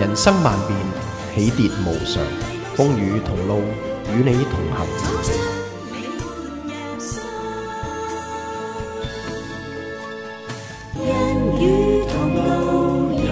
人生萬變，起跌無常，風雨同路，與你同行。人與同路人。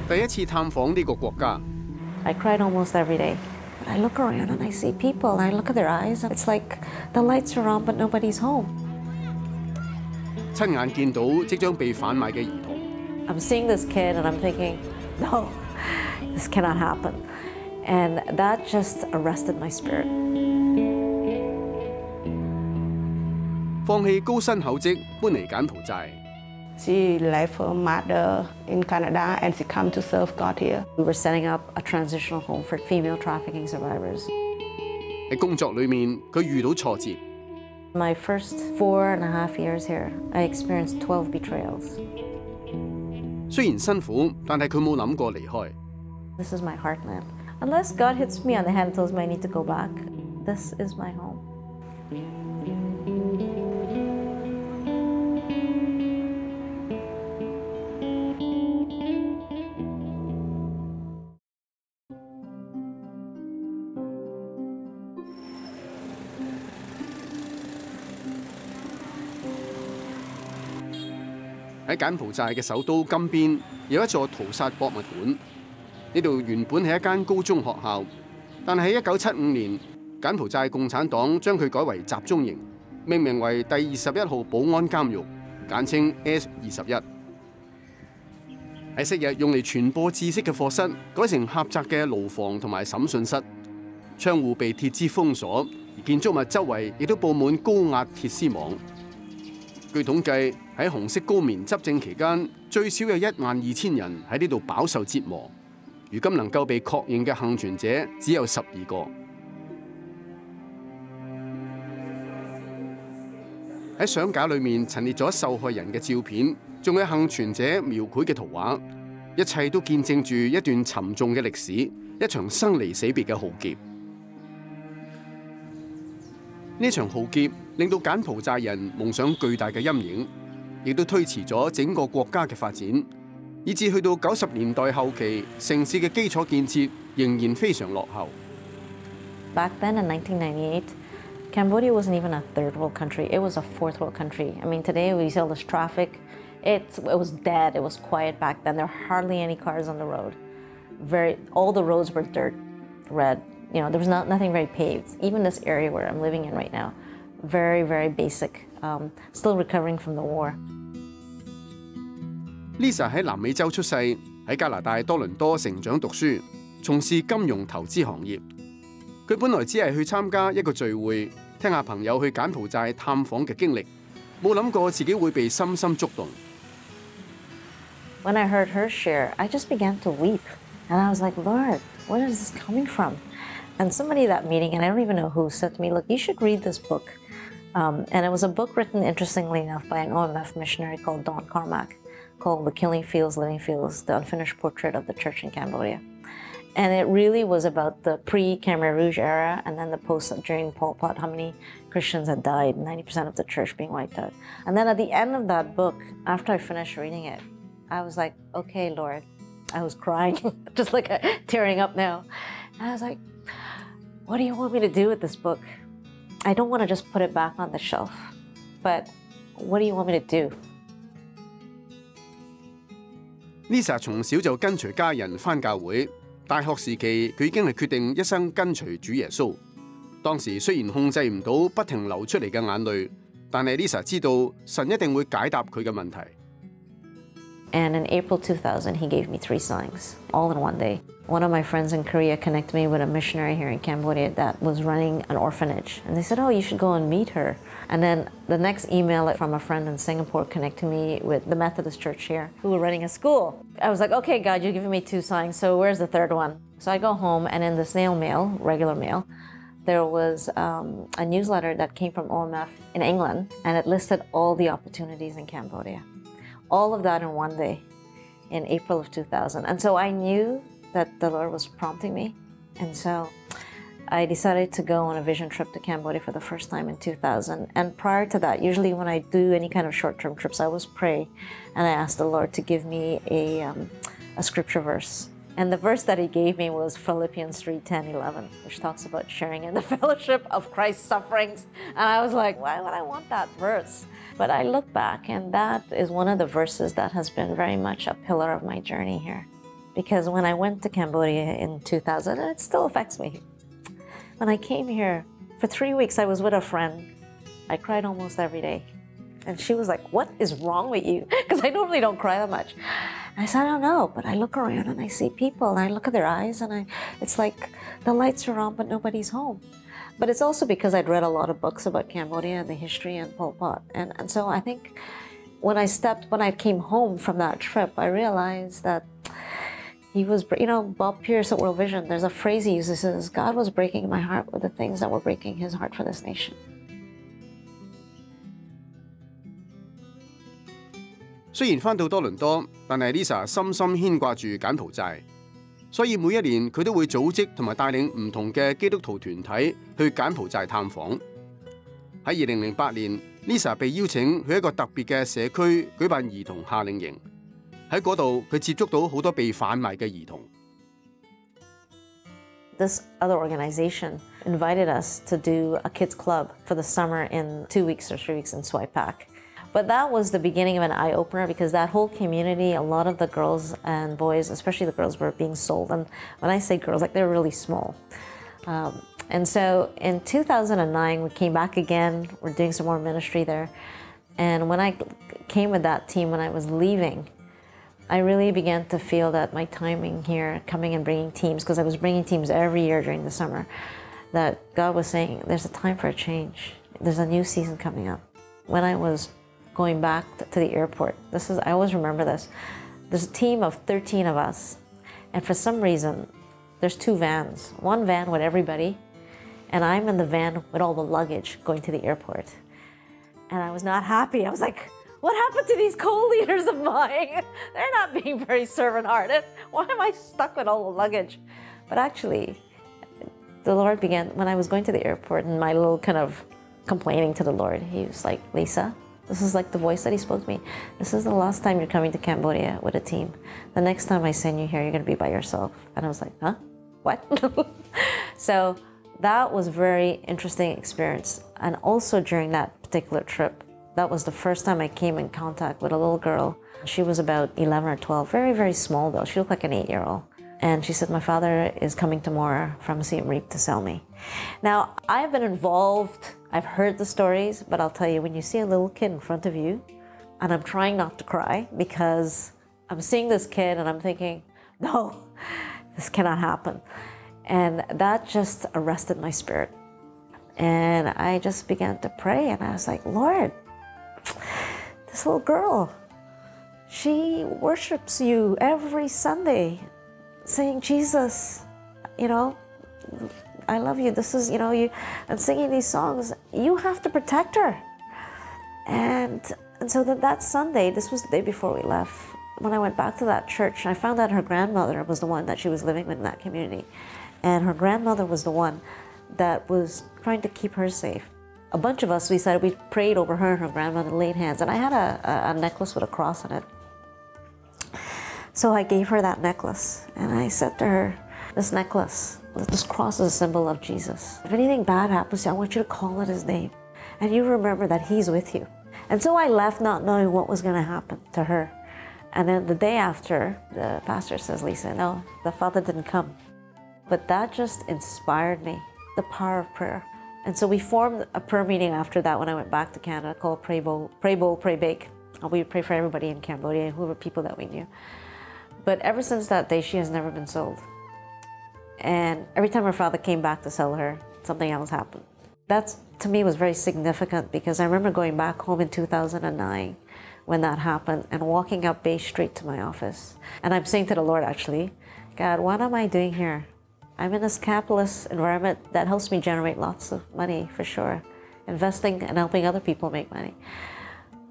第一次探訪呢個國家。 I cried almost every day. I look around and I see people and I look at their eyes. It's like the lights are on but nobody's home. 親眼見到即將被販賣嘅兒童。 I'm seeing this kid and I'm thinking, no, this cannot happen. And that just arrested my spirit. 放棄高薪厚職，搬嚟柬埔寨。 She left her mother in Canada and she come to serve God here. We were setting up a transitional home for female trafficking survivors. 喺工作裏面，佢遇到挫折。 My first 4.5 years here, I experienced 12 betrayals. 雖然辛苦，但係佢冇諗過離開。 This is my heartland. Unless God hits me on the head and tells me I need to go back, this is my home. 喺柬埔寨嘅首都金邊有一座屠殺博物館，呢度原本係一間高中學校，但係喺1975年，柬埔寨共產黨將佢改為集中營，命名為第21號保安監獄，簡稱 S21。喺昔日用嚟傳播知識嘅課室，改成狹窄嘅牢房同埋審訊室，窗戶被鐵枝封鎖，而建築物周圍亦都佈滿高壓鐵絲網。據統計，喺紅色高棉執政期間，最少有12000人喺呢度飽受折磨。如今能夠被確認嘅幸存者只有12個。喺相架裏面陳列咗受害人嘅照片，仲有幸存者描繪嘅圖畫，一切都見證住一段沉重嘅歷史，一場生離死別嘅浩劫。呢場浩劫令到柬埔寨人蒙上巨大嘅陰影，亦都推遲咗整個國家嘅發展，以至去到90年代後期，城市嘅基礎建設仍然非常落後。 Back then in 1998, Cambodia wasn't even a third world country. It was a fourth world country. I mean, today we see all this traffic. It was dead. It was quiet back then. There were hardly any cars on the road. All the roads were dirt, red. You know, there was nothing very paved. Even this area where I'm living in right now, very, very basic. Still recovering from the war. Lisa 喺南美洲出世，喺加拿大多倫多成長讀書，從事金融投資行業。佢本來只係去參加一個聚會，聽下朋友去柬埔寨探訪嘅經歷，冇諗過自己會被深深觸動。When I heard her share, I just began to weep, and I was like, Lord, where is this coming from? And somebody at that meeting, and I don't even know who, said to me, look, you should read this book. And it was a book written, interestingly enough, by an OMF missionary called Don Carmack, called The Killing Fields, Living Fields, The Unfinished Portrait of the Church in Cambodia. And it really was about the pre-Khmer Rouge era and then the post during Pol Pot, how many Christians had died, 90% of the church being wiped out. And then at the end of that book, after I finished reading it, I was like, okay, Lord. I was crying, just like tearing up now. And I was like, what do you want me to do with this book? I don't want to just put it back on the shelf, but what do you want me to do? Lisa 從小就跟隨家人返教會，大學時期佢已經係決定一生跟隨主耶穌。當時雖然控制唔到不停流出嚟嘅眼淚，但係 Lisa 知道神一定會解答佢嘅問題。And in April 2000, he gave me 3 signs, all in one day. One of my friends in Korea connected me with a missionary here in Cambodia that was running an orphanage. And they said, oh, you should go and meet her. And then the next email from a friend in Singapore connected me with the Methodist church here, who were running a school. I was like, okay, God, you've given me 2 signs, so where's the 3rd one? So I go home, and in the snail mail, regular mail, there was a newsletter that came from OMF in England, and it listed all the opportunities in Cambodia. All of that in one day, in April of 2000. And so I knew that the Lord was prompting me. And so I decided to go on a vision trip to Cambodia for the first time in 2000. And prior to that, usually when I do any kind of short-term trips, I always pray and I ask the Lord to give me a scripture verse. And the verse that he gave me was Philippians 3:10-11, which talks about sharing in the fellowship of Christ's sufferings. And I was like, why would I want that verse? But I look back, and that is one of the verses that has been very much a pillar of my journey here. Because when I went to Cambodia in 2000, and it still affects me, when I came here, for 3 weeks I was with a friend. I cried almost every day. And she was like, what is wrong with you? Because I normally don't cry that much. And I said, I don't know, but I look around and I see people and I look at their eyes and it's like the lights are on but nobody's home. But it's also because I'd read a lot of books about Cambodia and the history and Pol Pot. And so I think when I came home from that trip, I realized that he was, Bob Pierce at World Vision, there's a phrase he uses, he says, God was breaking my heart with the things that were breaking his heart for this nation. 雖然返到多倫多，但係 Lisa 深深牽掛住柬埔寨，所以每一年佢都會組織同埋帶領唔同嘅基督徒團體去柬埔寨探訪。喺2008年 ，Lisa 被邀請去一個特別嘅社區舉辦兒童夏令營。喺嗰度，佢接觸到好多被販賣嘅兒童。This other organization invited us to do a kids club for the summer in 2 weeks or 3 weeks in Swaipak. But that was the beginning of an eye-opener because that whole community, a lot of the girls and boys, especially the girls, were being sold. And when I say girls, like they're really small. And so in 2009, we came back again. We're doing some more ministry there. And when I came with that team, when I was leaving, I really began to feel that my timing here, coming and bringing teams, because I was bringing teams every year during the summer, that God was saying, there's a time for a change. There's a new season coming up. When I was going back to the airport, I always remember this. There's a team of 13 of us, and for some reason, there's 2 vans. One van with everybody, and I'm in the van with all the luggage going to the airport. And I was not happy. I was like, what happened to these co-leaders of mine? They're not being very servant-hearted. Why am I stuck with all the luggage? But actually, the Lord began, when I was going to the airport and my little kind of complaining to the Lord, he was like, Lisa, this is like the voice that he spoke to me. This is the last time you're coming to Cambodia with a team. The next time I send you here, you're going to be by yourself. And I was like, huh? What? So that was a very interesting experience. And also during that particular trip, that was the first time I came in contact with a little girl. She was about 11 or 12, very, very small though. She looked like an 8-year-old. And she said, my father is coming tomorrow from Siem Reap to sell me. Now, I've been involved, I've heard the stories, but I'll tell you, when you see a little kid in front of you, and I'm trying not to cry because I'm seeing this kid and I'm thinking, no, this cannot happen. And that just arrested my spirit. And I just began to pray and I was like, Lord, this little girl, she worships you every Sunday, saying, Jesus, I love you. This is, you, and singing these songs. You have to protect her. And so that Sunday, this was the day before we left, when I went back to that church, I found out her grandmother was the one that she was living with in that community. And her grandmother was the one that was trying to keep her safe. A bunch of us, we prayed over her and her grandmother, laid hands, and I had a necklace with a cross on it. So I gave her that necklace, and I said to her, this necklace, this cross is a symbol of Jesus. If anything bad happens to you, I want you to call it his name, and you remember that he's with you. And so I left not knowing what was going to happen to her. And then the day after, the pastor says, Lisa, no, the father didn't come. But that just inspired me, the power of prayer. And so we formed a prayer meeting after that when I went back to Canada called Pray Bowl, Pray Bake. We would pray for everybody in Cambodia, who were people that we knew. But ever since that day, she has never been sold. And every time her father came back to sell her, something else happened. That, to me, was very significant because I remember going back home in 2009 when that happened and walking up Bay Street to my office. And I'm saying to the Lord, actually, God, what am I doing here? I'm in this capitalist environment that helps me generate lots of money, for sure. Investing and helping other people make money.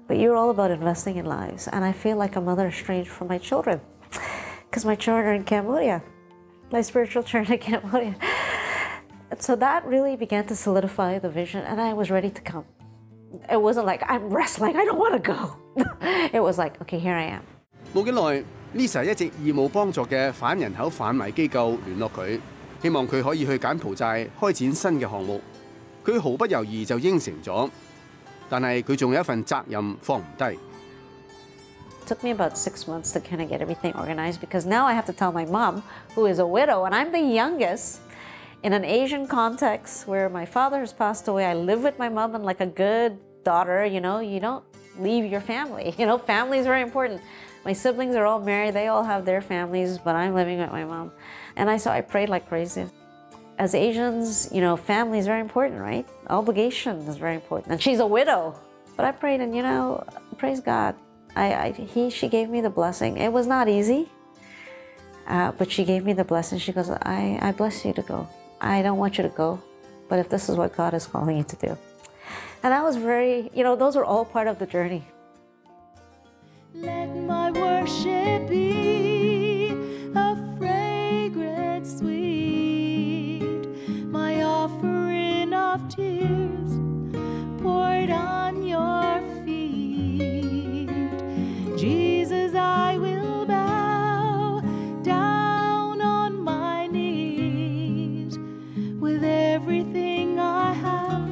But you're all about investing in lives. And I feel like a mother estranged from my children. Because my children are in Cambodia. My spiritual children in Cambodia. And so that really began to solidify the vision, and I was ready to come. It wasn't like, I'm wrestling, I don't want to go. It was like, okay, here I am. 冇幾耐 ，Lisa 一直義務幫助嘅反人口販賣機構聯絡佢，希望佢可以去柬埔寨開展新嘅項目。佢毫不猶豫就應承咗，但係佢仲有一份責任放唔低。It took me about 6 months to kind of get everything organized because now I have to tell my mom, who is a widow, and I'm the youngest, in an Asian context where my father has passed away. I live with my mom and like a good daughter, you know, you don't leave your family. You know, family is very important. My siblings are all married, they all have their families, but I'm living with my mom. And I prayed like crazy. As Asians, you know, family is very important, right? Obligation is very important. And she's a widow. But I prayed, and you know, praise God. She gave me the blessing. It was not easy, but she gave me the blessing. She goes, I bless you to go. I don't want you to go, but if this is what God is calling you to do. And that was very, you know, those were all part of the journey. Let my worship be a fragrance sweet, my offering of tears poured on your feet. Jesus, I will bow down on my knees with everything I have,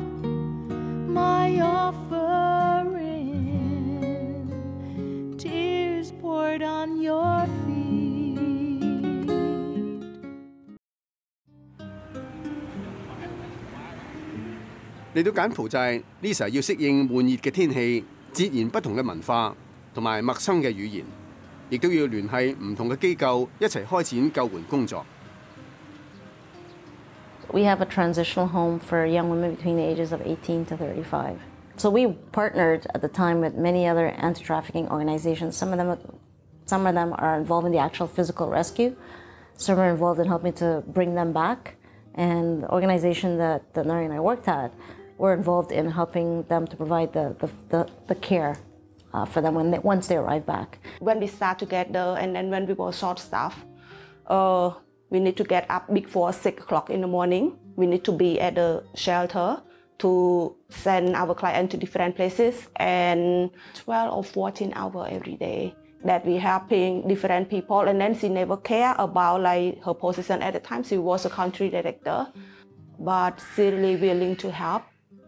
my offering, tears poured on your feet. 嚟到柬埔寨 ，Lisa 要適應悶熱嘅天氣、截然不同嘅文化同埋陌生嘅語言，亦都要聯繫唔同嘅機構一齊開展救援工作。We have a transitional home for young women between the ages of 18 to 35. So we partnered at the time with many other anti-trafficking organizations. Some of them are involved in the actual physical rescue. Some are involved in helping to bring them back. And the organization that Nari and I worked at were involved in helping them to provide the care for them once they arrive back. When we start together and then when we were short staffed, we need to get up before 6 o'clock in the morning. We need to be at the shelter to send our client to different places, and 12 or 14 hours every day that we helping different people. And then she never care about like her position at the time. She was a country director, but she really willing to help.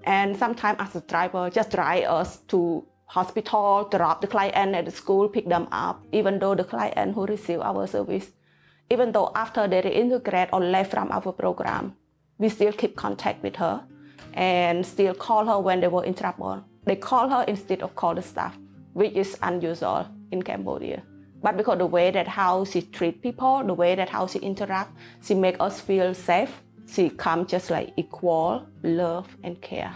And sometimes as a driver, just drive us to hospital, drop the client at the school, pick them up, even though the client who receive our service, even though after they reintegrate or left from our program, we still keep contact with her and still call her when they were in trouble. They call her instead of call the staff, which is unusual in Cambodia. But because the way that how she treat people, the way that how she interact, she make us feel safe. She come just like equal, love and care.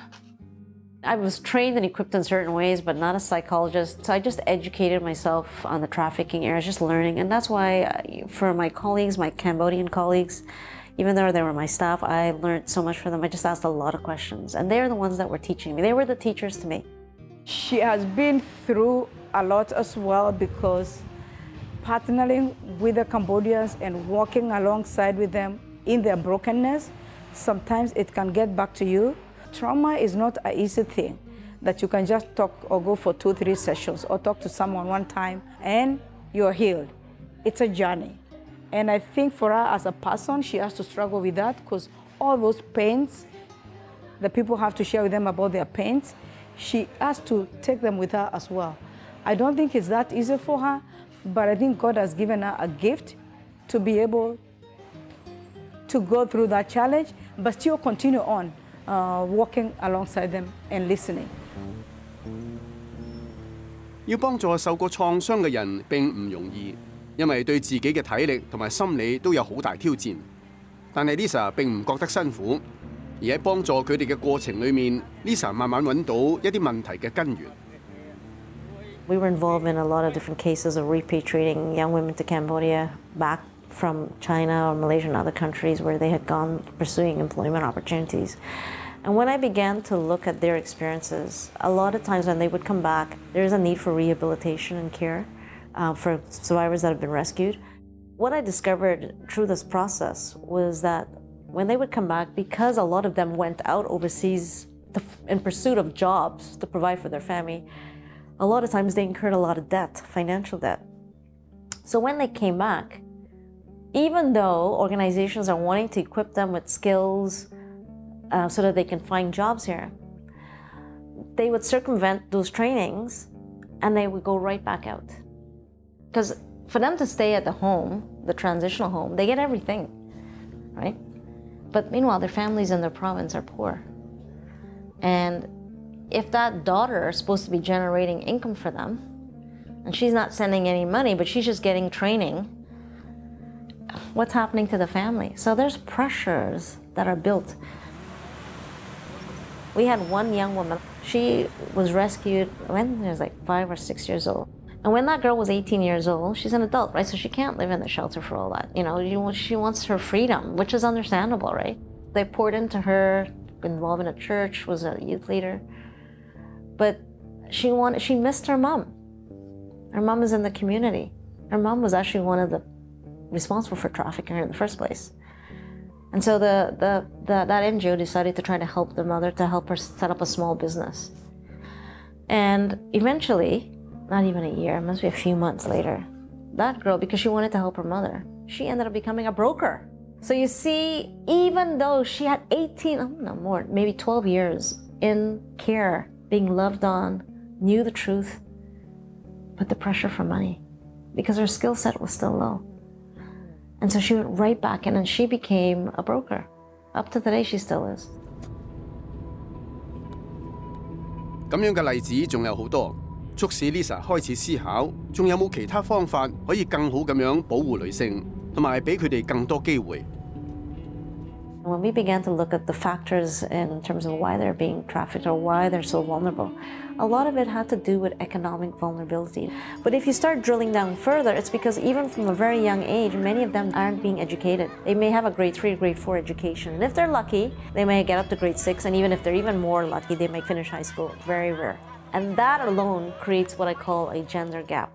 I was trained and equipped in certain ways, but not a psychologist. So I just educated myself on the trafficking areas, just learning. And that's why for my colleagues, my Cambodian colleagues, even though they were my staff, I learned so much from them. I just asked a lot of questions. And they're the ones that were teaching me. They were the teachers to me. She has been through a lot as well, because partnering with the Cambodians and walking alongside with them in their brokenness, sometimes it can get back to you. Trauma is not an easy thing that you can just talk or go for 2-3 sessions or talk to someone one time and you're healed. It's a journey. And I think for her as a person, she has to struggle with that, because all those pains, the people have to share with them about their pains, she has to take them with her as well. I don't think it's that easy for her, but I think God has given her a gift to be able to go through that challenge, but still continue on walking alongside them and listening. 要幫助受過創傷嘅人並唔容易，因為對自己嘅體力同埋心理都有好大挑戰。但係 Lisa 並唔覺得辛苦，而喺幫助佢哋嘅過程裏面 ，Lisa 慢慢揾到一啲問題嘅根源。We were involved in a lot of different cases of repatriating young women to Cambodia back from China or Malaysia and other countries where they had gone pursuing employment opportunities. And when I began to look at their experiences, a lot of times when they would come back, there is a need for rehabilitation and care for survivors that have been rescued. What I discovered through this process was that when they would come back, because a lot of them went out overseas in pursuit of jobs to provide for their family, a lot of times they incurred a lot of debt, financial debt. So when they came back, even though organizations are wanting to equip them with skills so that they can find jobs here, they would circumvent those trainings and they would go right back out. Because for them to stay at the home, the transitional home, they get everything, right? But meanwhile, their families in their province are poor. And if that daughter is supposed to be generating income for them, and she's not sending any money, but she's just getting training, what's happening to the family? So there's pressures that are built. We had one young woman, she was rescued when she was like 5 or 6 years old. And when that girl was 18 years old, she's an adult, right? So she can't live in the shelter for all that. You know, she wants her freedom, which is understandable, right? They poured into her, involved in a church, was a youth leader. But she missed her mom. Her mom is in the community. Her mom was actually one of the responsible for trafficking her in the first place. And so that NGO decided to try to help the mother, to help her set up a small business. And eventually, not even a year, it must be a few months later, that girl, because she wanted to help her mother, she ended up becoming a broker. So you see, even though she had 18, oh no more, maybe 12 years in care, being loved on, knew the truth, but the pressure for money, because her skill set was still low. And so she went right back in and she became a broker. Up to today, she still is. 咁樣嘅例子仲有好多，促使 Lisa 開始思考，仲有冇其他方法可以更好咁樣保護女性，同埋俾佢哋更多機會。When we began to look at the factors in terms of why they're being trafficked or why they're so vulnerable, a lot of it had to do with economic vulnerability. But if you start drilling down further, it's because even from a very young age, many of them aren't being educated. They may have a grade 3, grade 4 education. And if they're lucky, they may get up to grade 6, and even if they're even more lucky, they may finish high school. Very rare. And that alone creates what I call a gender gap.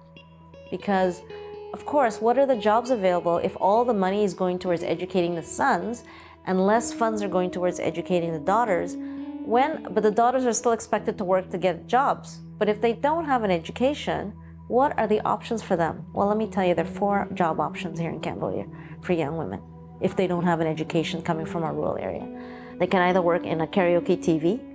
Because, of course, what are the jobs available if all the money is going towards educating the sons and less funds are going towards educating the daughters, but the daughters are still expected to work to get jobs. But if they don't have an education, what are the options for them? Well, let me tell you, there are 4 job options here in Cambodia for young women if they don't have an education coming from a rural area. They can either work in a karaoke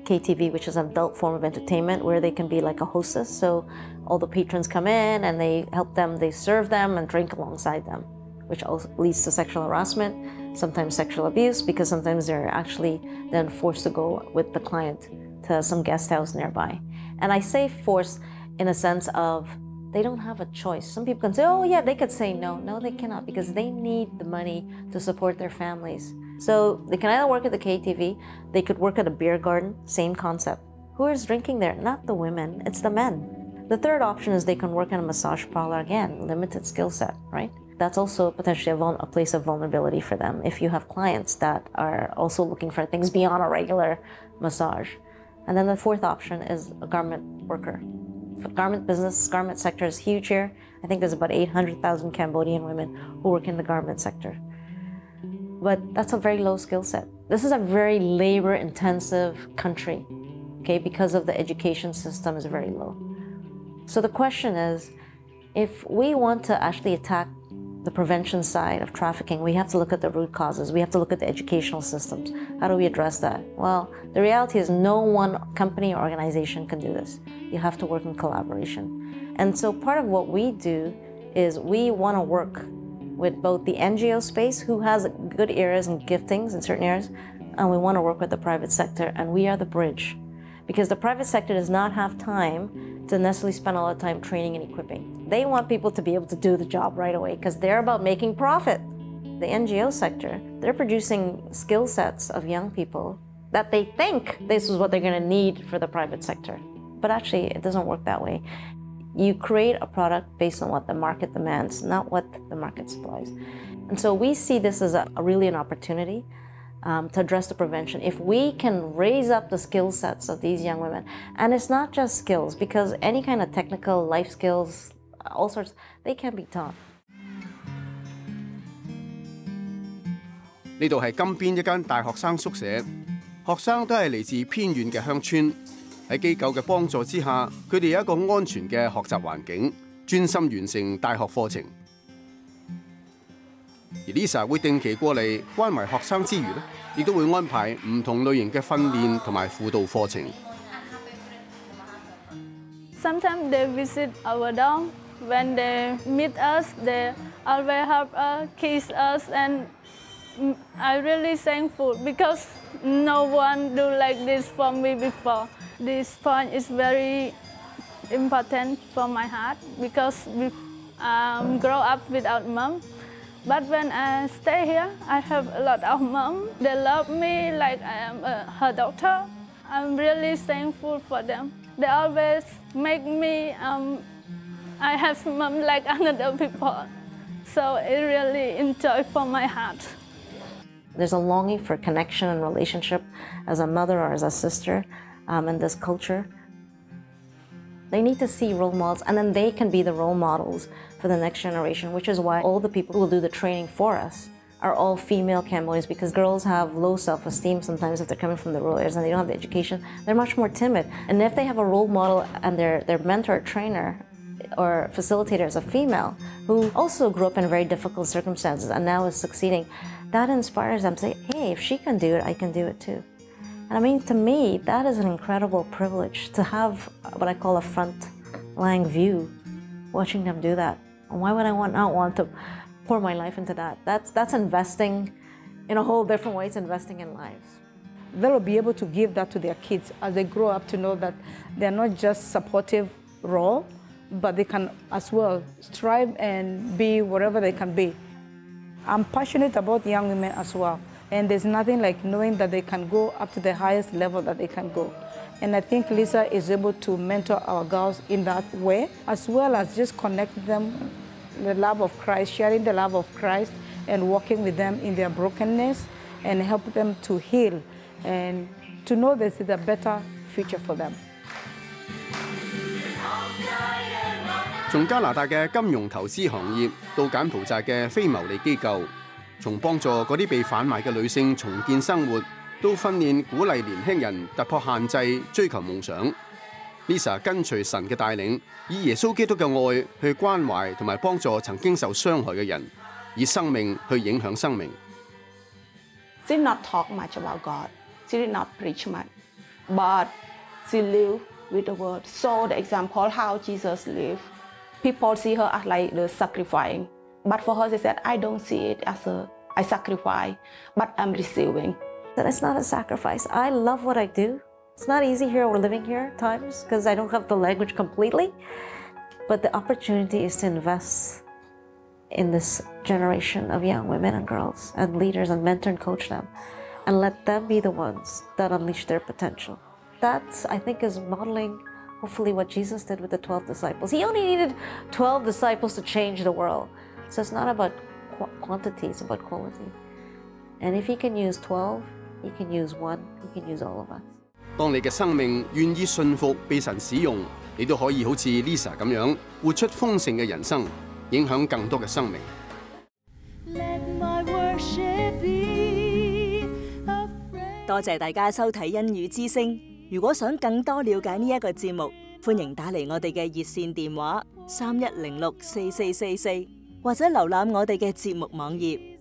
KTV, which is an adult form of entertainment where they can be like a hostess. So all the patrons come in and they help them, they serve them and drink alongside them, which also leads to sexual harassment, sometimes sexual abuse, because sometimes they're actually then forced to go with the client to some guest house nearby. And I say forced in a sense of they don't have a choice. Some people can say, oh yeah, they could say no. No, they cannot, because they need the money to support their families. So they can either work at the KTV, they could work at a beer garden, same concept. Who is drinking there? Not the women, it's the men. The third option is they can work in a massage parlor, again, limited skill set, right? That's also potentially a place of vulnerability for them if you have clients that are also looking for things beyond a regular massage. And then the fourth option is a garment worker. The garment business, garment sector is huge here. I think there's about 800,000 Cambodian women who work in the garment sector. But that's a very low skill set. This is a very labor-intensive country, okay, because of the education system is very low. So the question is, if we want to actually attack the prevention side of trafficking, we have to look at the root causes. We have to look at the educational systems. How do we address that? Well, the reality is no one company or organization can do this. You have to work in collaboration. And so part of what we do is we want to work with both the NGO space, who has good areas and giftings in certain areas, and we want to work with the private sector, and we are the bridge. Because the private sector does not have time to necessarily spend a lot of time training and equipping. They want people to be able to do the job right away because they're about making profit. The NGO sector, they're producing skill sets of young people that they think this is what they're going to need for the private sector. But actually, it doesn't work that way. You create a product based on what the market demands, not what the market supplies. And so we see this as really an opportunity to address the prevention. If we can raise up the skill sets of these young women, and it's not just skills, because any kind of technical life skills, all sorts, they can be taught. 呢度係金邊一間大學生宿舍，學生都係嚟自偏遠嘅鄉村。喺機構嘅幫助之下，佢哋有一個安全嘅學習環境，專心完成大學課程。而 Lisa 會定期過嚟關懷學生之餘咧，亦都會安排唔同類型嘅訓練同埋輔導課程。Sometimes they visit our dorm. When they meet us, they always help us, kiss us, and I'm really thankful because no one do like this for me before. This point is very important for my heart because we grow up without mom. But when I stay here, I have a lot of mom. They love me like I am her daughter. I'm really thankful for them. They always make me, I have mom like another people. So it really enjoy for my heart. There's a longing for connection and relationship as a mother or as a sister in this culture. They need to see role models, and then they can be the role models for the next generation, which is why all the people who will do the training for us are all female Cambodians, because girls have low self-esteem sometimes if they're coming from the rural areas and they don't have the education. They're much more timid. And if they have a role model and their mentor, trainer, or facilitator is a female who also grew up in very difficult circumstances and now is succeeding, that inspires them to say, hey, if she can do it, I can do it too. And I mean, to me, that is an incredible privilege to have what I call a front-line view, watching them do that. And why would I not want to pour my life into that? That's investing in a whole different way. It's investing in lives. They'll be able to give that to their kids as they grow up, to know that they're not just supportive role, but they can as well strive and be whatever they can be. I'm passionate about young women as well, and there's nothing like knowing that they can go up to the highest level that they can go. And I think Lisa is able to mentor our girls in that way, as well as just connect them the love of Christ, sharing the love of Christ, and walking with them in their brokenness and help them to heal and to know this is a better future for them. 從加拿大嘅金融投資行業到柬埔寨嘅非牟利機構，從幫助嗰啲被販賣嘅女性重建生活，到訓練鼓勵年輕人突破限制、追求夢想。Lisa 跟隨神嘅帶領，以耶穌基督嘅愛去關懷同埋幫助曾經受傷害嘅人，以生命去影響生命。She did not talk much about God. She did not preach much, but she lived with the word. So the example how Jesus lived. People see her as like the sacrificing, but for her, she said, I don't see it as I sacrifice, but I'm receiving. That it's not a sacrifice. I love what I do. It's not easy here, we're living here at times, because I don't have the language completely. But the opportunity is to invest in this generation of young women and girls and leaders and mentor and coach them and let them be the ones that unleash their potential. That, I think, is modeling hopefully what Jesus did with the 12 disciples. He only needed 12 disciples to change the world. So it's not about quantity, it's about quality. And if he can use 12, he can use one, he can use all of us. 當你嘅生命願意信服被神使用，你都可以好似 Lisa 咁樣活出豐盛嘅人生，影響更多嘅生命。多謝大家收睇《恩語之聲》。如果想更多了解呢一個節目，歡迎打嚟我哋嘅熱線電話31064444，或者瀏覽我哋嘅節目網頁